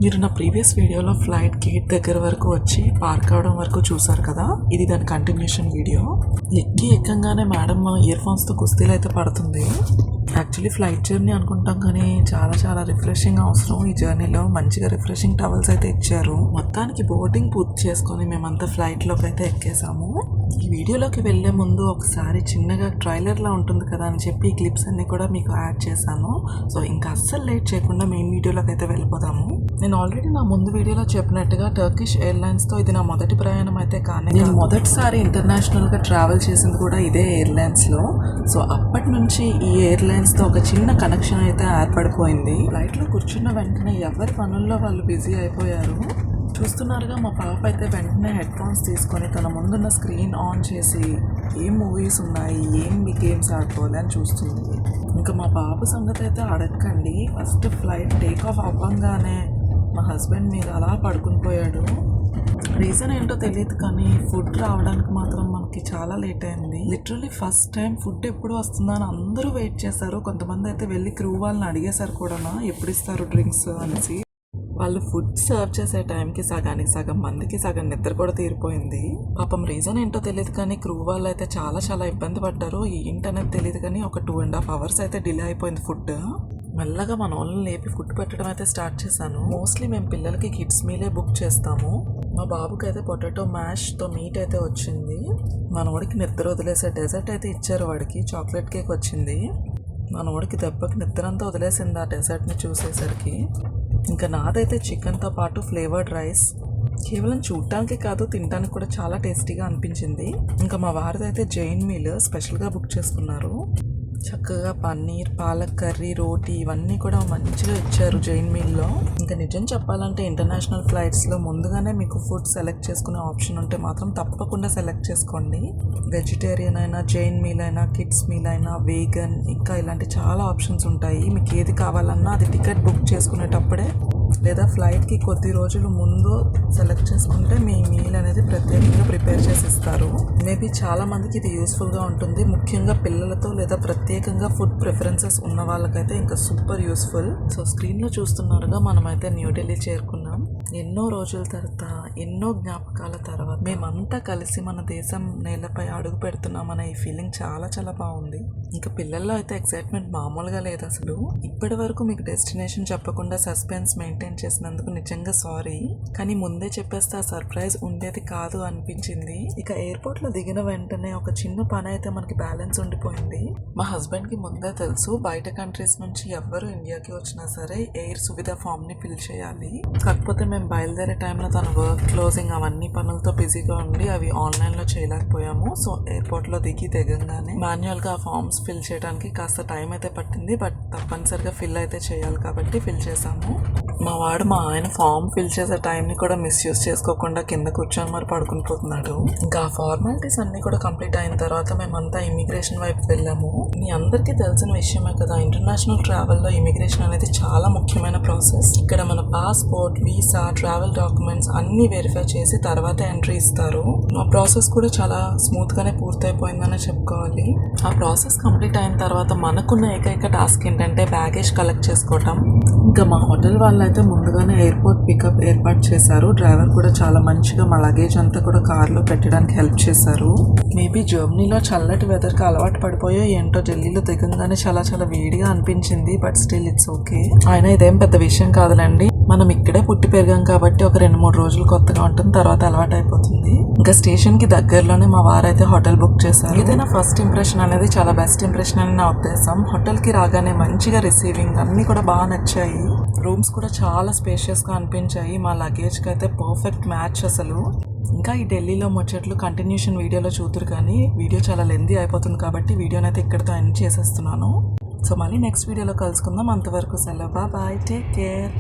మీరు నా ప్రీవియస్ వీడియోలో ఫ్లైట్ గేట్ దగ్గర వరకు వచ్చి పార్క్ అవడం వరకు చూసారు కదా, ఇది దాని కంటిన్యూషన్ వీడియో. ఎక్కంగానే మేడం ఇయర్ ఫోన్స్తో కుస్తీలు అయితే పడుతుంది. యాక్చువల్లీ ఫ్లైట్ జర్నీ అనుకుంటాం కానీ చాలా రిఫ్రెషింగ్ అవసరం. ఈ జర్నీలో మంచిగా రిఫ్రెషింగ్ టవల్స్ అయితే ఇచ్చారు. మొత్తానికి బోర్డింగ్ పూర్తి చేసుకొని మేమంతా ఫ్లైట్లోకి అయితే ఎక్కేసాము. ఈ వీడియోలోకి వెళ్ళే ముందు ఒకసారి చిన్నగా ట్రైలర్లా ఉంటుంది కదా అని చెప్పి ఈ క్లిప్స్ అన్ని కూడా మీకు యాడ్ చేశాను. సో ఇంకా అస్సలు లేట్ చేయకుండా మెయిన్ వీడియోలోకి అయితే వెళ్ళిపోదాము. నేను ఆల్రెడీ నా ముందు వీడియోలో చెప్పినట్టుగా టర్కిష్ ఎయిర్లైన్స్తో ఇది నా మొదటి ప్రయాణం అయితే కానీ నేను మొదటిసారి ఇంటర్నేషనల్గా ట్రావెల్ చేసింది కూడా ఇదే ఎయిర్లైన్స్లో. సో అప్పటి నుంచి ఈ ఎయిర్లైన్స్తో ఒక చిన్న కనెక్షన్ అయితే ఏర్పడిపోయింది. ఫ్లైట్లో కూర్చున్న వెంటనే ఎవరి పనుల్లో వాళ్ళు బిజీ అయిపోయారు. చూస్తున్నారుగా, మా పాప అయితే వెంటనే హెడ్ ఫోన్స్ తీసుకొని తన ముందున్న స్క్రీన్ ఆన్ చేసి ఏం మూవీస్ ఉన్నాయి, ఏం గేమ్స్ ఆడుకోవాలి అని చూస్తుంది. ఇంకా మా బాబు సంగతి అయితే అడగకండి. ఫస్ట్ ఫ్లైట్ టేక్ ఆఫ్ అవ్వంగానే మా హస్బెండ్ మీద అలా పడుకుని పోయాడు. రీజన్ ఏంటో తెలియదు కానీ ఫుడ్ రావడానికి మాత్రం మనకి చాలా లేట్ అయింది. లిటరలీ ఫస్ట్ టైం ఫుడ్ ఎప్పుడు వస్తుందా అని అందరూ వెయిట్ చేశారు. కొంతమంది అయితే వెళ్ళి క్రూ వాళ్ళని అడిగేశారు కూడా ఎప్పుడు ఇస్తారు డ్రింక్స్ అనేసి. వాళ్ళు ఫుడ్ సర్వ్ చేసే టైంకి సగానికి సగం మందికి సగం నిద్ర కూడా తీరిపోయింది. పాపం రీజన్ ఏంటో తెలియదు కానీ క్రూ వాళ్ళు అయితే చాలా ఇబ్బంది పడ్డారు. ఏంటనేది తెలియదు కానీ ఒక 2.5 hours అయితే డిలే అయిపోయింది ఫుడ్. మెల్లగా మన వాళ్ళని లేపి ఫుడ్ పెట్టడం అయితే స్టార్ట్ చేశాను. మోస్ట్లీ మేము పిల్లలకి కిడ్స్ మీలే బుక్ చేస్తాము. మా బాబుకి అయితే పొటాటో మ్యాష్తో మీట్ అయితే వచ్చింది. మనోడికి నిద్ర వదిలేసే డెజర్ట్ అయితే ఇచ్చారు. వాడికి చాక్లెట్ కేక్ వచ్చింది. మనోడికి దెబ్బకి నిద్రంతా వదిలేసింది ఆ డెజర్ట్ని చూసేసరికి. ఇంకా నాదైతే చికెన్తో పాటు ఫ్లేవర్డ్ రైస్. కేవలం చూడటానికి కాదు, తినడానికి కూడా చాలా టేస్టీగా అనిపించింది. ఇంకా మా వారిదైతే జైన్ మీల్ స్పెషల్గా బుక్ చేసుకున్నారు. చక్కగా పన్నీర్, పాలక్ కర్రీ, రోటీ ఇవన్నీ కూడా మంచిగా ఇచ్చారు జైన్ మీల్లో. ఇంకా నిజం చెప్పాలంటే ఇంటర్నేషనల్ ఫ్లైట్స్లో ముందుగానే మీకు ఫుడ్ సెలెక్ట్ చేసుకునే ఆప్షన్ ఉంటే మాత్రం తప్పకుండా సెలెక్ట్ చేసుకోండి. వెజిటేరియన్ అయినా, జైన్ మీల్ అయినా, కిడ్స్ మీల్ అయినా, వేగన్, ఇంకా ఇలాంటి చాలా ఆప్షన్స్ ఉంటాయి. మీకు ఏది కావాలన్నా అది టికెట్ బుక్ చేసుకునేటప్పుడే లేదా ఫ్లైట్కి కొద్ది రోజులు ముందు సెలెక్ట్ చేసుకుంటే మీ మీల్ అనేది ప్రత్యేకంగా ప్రిపేర్ చేసి ఇస్తారు. మేబీ చాలా మందికి ఇది యూస్ఫుల్గా ఉంటుంది. ముఖ్యంగా పిల్లలతో లేదా ప్రత్యేకంగా ఫుడ్ ప్రిఫరెన్సెస్ ఉన్న వాళ్ళకైతే ఇంకా సూపర్ యూస్ఫుల్. సో స్క్రీన్లో చూస్తున్నారుగా, మనమైతే న్యూఢిల్లీ చేరుకున్నాం. ఎన్నో రోజుల తర్వాత, ఎన్నో జ్ఞాపకాల తర్వాత మేమంతా కలిసి మన దేశం నేలపై అడుగు పెడుతున్నామనే ఈ ఫీలింగ్ చాలా బాగుంది. ఇంకా పిల్లల్లో అయితే ఎక్సైట్మెంట్ మామూలుగా లేదు అసలు. ఇప్పటి వరకు మీకు డెస్టినేషన్ చెప్పకుండా సస్పెన్స్ మెయింటైన్ చేసినందుకు నిజంగా సారీ. కానీ ముందే చెప్పేస్తే ఆ సర్ప్రైజ్ ఉండేది కాదు అనిపించింది. ఇక ఎయిర్పోర్ట్ లో దిగిన వెంటనే ఒక చిన్న పని అయితే మనకి బ్యాలెన్స్ ఉండిపోయింది. మా హస్బెండ్ కి ముందే తెలుసు, బయట కంట్రీస్ నుంచి ఎవ్వరు ఇండియాకి వచ్చినా సరే ఎయిర్ సువిధ ఫామ్ ని ఫిల్ చేయాలి. కాకపోతే మేము బయలుదేరే టైంలో తన వర్క్ క్లోజింగ్ అవన్నీ పనులతో బిజీగా ఉండి అవి ఆన్లైన్ లో చేయలేకపోయాము. సో ఎయిర్పోర్ట్ లో దిగంగానే మాన్యువల్ గా ఫామ్స్ ఫిల్ చేయడానికి కాస్త టైం అయితే పట్టింది. బట్ తప్పనిసరిగా ఫిల్ అయితే చేయాలి కాబట్టి ఫిల్ చేసాము. మా ఆయన ఫామ్ ఫిల్ చేసే టైంని కూడా మిస్యూజ్ చేసుకోకుండా కింద కూర్చొని మరి పడుకుని పోతున్నాడు. ఇంకా ఆ ఫార్మాలిటీస్ అన్ని కూడా కంప్లీట్ అయిన తర్వాత మేమంతా ఇమిగ్రేషన్ వైపు వెళ్ళాము. మీ అందరికీ తెలిసిన విషయమే కదా, ఇంటర్నేషనల్ ట్రావెల్లో ఇమిగ్రేషన్ అనేది చాలా ముఖ్యమైన ప్రాసెస్. ఇక్కడ మన పాస్పోర్ట్, వీసా, ట్రావెల్ డాక్యుమెంట్స్ అన్ని వెరిఫై చేసి తర్వాత ఎంట్రీ ఇస్తారు. ఆ ప్రాసెస్ కూడా చాలా స్మూత్ గానే పూర్తయిపోయిందనే చెప్పుకోవాలి. ఆ ప్రాసెస్ కంప్లీట్ అయిన తర్వాత మనకున్న ఏకైక టాస్క్ ఏంటంటే బ్యాగేజ్ కలెక్ట్ చేసుకోవటం. ఇంకా మా హోటల్ వాళ్ళు అయితే ముందుగానే ఎయిర్పోర్ట్ పికప్ ఏర్పాటు చేశారు. డ్రైవర్ కూడా చాలా మంచిగా మా లగేజ్ అంతా కూడా కార్లో పెట్టడానికి హెల్ప్ చేశారు. మేబీ జర్మనీలో చల్లటి వెదర్కి అలవాటు పడిపోయో ఏంటో ఢిల్లీలో దిగంగానే చాలా వేడిగా అనిపించింది. But still it's okay. అయినా ఇదేం పెద్ద విషయం కాదులేండి. మనం ఇక్కడే పుట్టి పెరిగాం కాబట్టి ఒక 2-3 రోజులు కొత్తగా ఉంటుంది, తర్వాత అలవాటు అయిపోతుంది. ఇంకా స్టేషన్ కి దగ్గరలోనే మా వారైతే హోటల్ బుక్ చేశారు. ఏదైనా ఫస్ట్ ఇంప్రెషన్ అనేది చాలా బెస్ట్ ఇంప్రెషన్ అని నా ఉద్దేశం. హోటల్ కి రాగానే మంచిగా రిసీవింగ్ అన్ని కూడా బాగా నచ్చాయి. రూమ్స్ కూడా చాలా స్పేషియస్ గా అనిపించాయి. మా లగేజ్ కి అయితే పర్ఫెక్ట్ మ్యాచ్ అసలు. ఇంకా ఈ ఢిల్లీలో ముచ్చట్లు కంటిన్యూషన్ వీడియోలో చూతురు కానీ వీడియో చాలా లెంతీ అయిపోతుంది కాబట్టి వీడియోనైతే ఇక్కడితో ఎండ్ చేసేస్తున్నాను. సో మళ్ళీ నెక్స్ట్ వీడియోలో కలుసుకుందాం. అంతవరకు సెలవు, బాయ్, టేక్ కేర్.